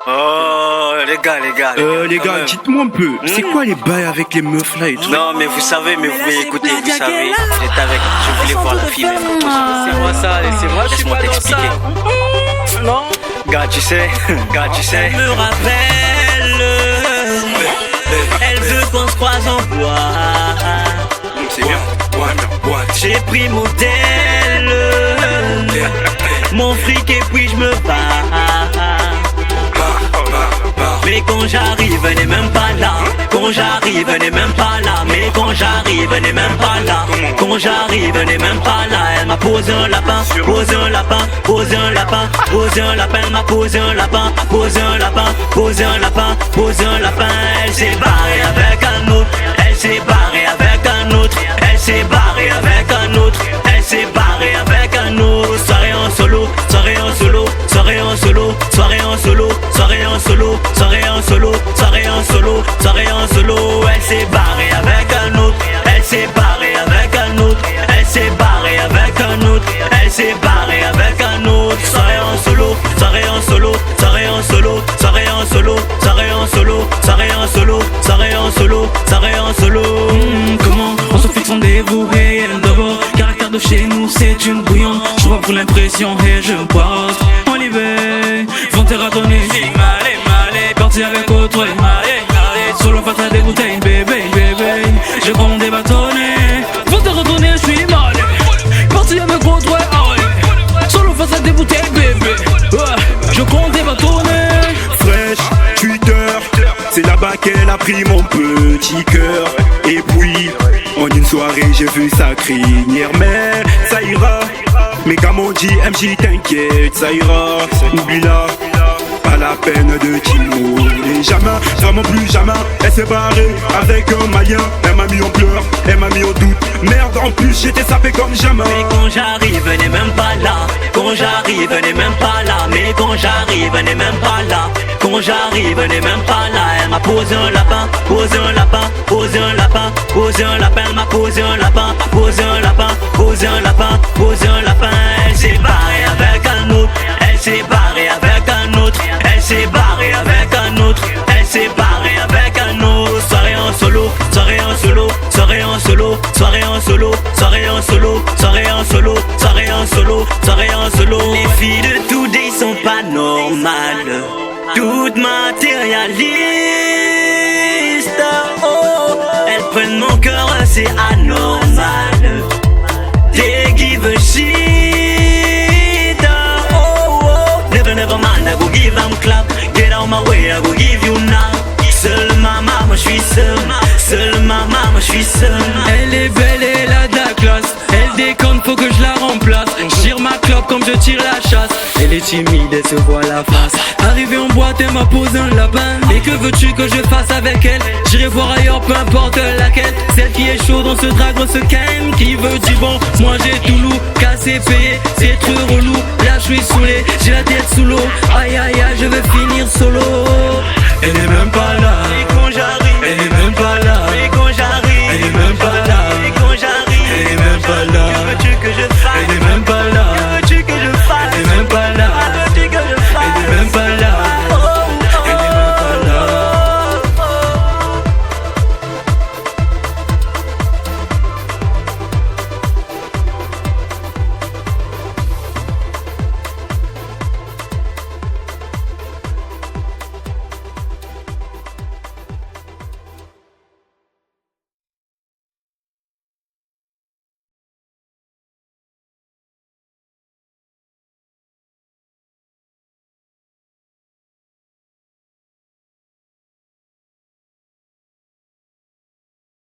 Oh, les gars. Les gars, dites-moi un peu, c'est quoi les bails avec les meufs là et tout? Non, mais vous savez, écoutez, vous savez, j'étais avec, je voulais voir la fille, mais C'est moi ça, laissez-moi, je suis laisse-moi pas dans t'expliquer. ça. Non. Gars, tu sais, Elle me rappelle, elle veut qu'on se croise en bois. C'est bien. J'ai pris mon tel, mon fric et puis je me bats. Mais quand j'arrive, elle n'est même pas là. Quand j'arrive, elle n'est même pas là. Mais quand j'arrive, elle n'est même pas là. Quand j'arrive, elle n'est même pas là. Elle m'a posé un lapin, posé un lapin, posé un lapin, posé un lapin. Elle m'a posé un lapin, posé un lapin, posé un lapin, posé un lapin. Elle s'est barrée avec un autre. Elle s'est barrée avec un autre. Elle s'est barrée avec un autre. Elle s'est barrée avec un autre. Soirée en solo, soirée en solo, soirée en solo, soirée en solo, soirée en solo, soirée en solo, soirée en solo, soirée en solo. Elle s'est barrée avec un autre. Elle s'est barrée avec un autre. Elle s'est barrée avec un autre. Elle s'est barrée avec un autre. Soirée en solo, soirée en solo, soirée en solo, soirée en solo, soirée en solo, soirée en solo, soirée en solo, soirée en solo. Comment on se fixe rendez-vous et elle d'abord. Caractère de chez nous c'est une bouillante. Je vois pour l'impression et je passe. Olivier, vont te ratonner. Parti avec autre. Solo face à des bouteilles, bébé. Je prends des bâtonnets. Vont te retourner, je suis mal. Parti avec autre. Solo face à des bouteilles, bébé. Je compte des bâtonnets. Fresh, Twitter, c'est là-bas qu'elle a pris mon petit cœur. Et puis, en une soirée, j'ai vu sa crinière. Mais ça ira, mais comme on dit, MJ t'inquiète, ça ira. Oublie-la, pas la peine de t'immoler. Jamais, vraiment plus jamais. Elle s'est barrée avec un malien. Elle m'a mis en pleurs, elle m'a mis au doute. Merde, en plus j'étais sapé comme jamais. Mais quand j'arrive, elle n'est même pas là. Quand j'arrive, elle n'est même pas là. Mais quand j'arrive, elle n'est même pas là. Quand j'arrive, elle n'est même pas là. Elle m'a posé un lapin, posé un lapin, posé un lapin, posé un lapin. Elle m'a posé un lapin, posé un lapin, posé un lapin, posé un lapin. Elle s'est barrée avec un autre. Elle s'est barrée avec un autre. Elle s'est barrée avec un autre. Elle s'est barrée avec un autre. Soirée en solo, soirée en solo, soirée en solo, soirée en solo, soirée en solo, soirée en solo, soirée en solo, soirée en solo. Les filles de today sont pas normales, toutes matérialistes. Oh, elles prennent mon cœur, c'est anormal. They give a shit. Never mind, I go give them clap. Get out my way, I go give you now. Seul maman, moi je suis seul. Seul maman, moi je suis seul. Elle est belle, elle a de la classe. Elle déconne, faut que je la remplace. Je tire ma clope comme je tire la chasse. Elle est timide, elle se voit la face. Arrivée en boîte, elle m'a posé un lapin. Et que veux-tu que je fasse avec elle? J'irai voir ailleurs, peu importe laquelle. Celle qui est chaude, on se drague, on se ken. Qui veut du bon, moi j'ai tout loup. Cassé, payé, c'est trop relou. Là je suis saoulé, j'ai la tête sous l'eau. Aïe aïe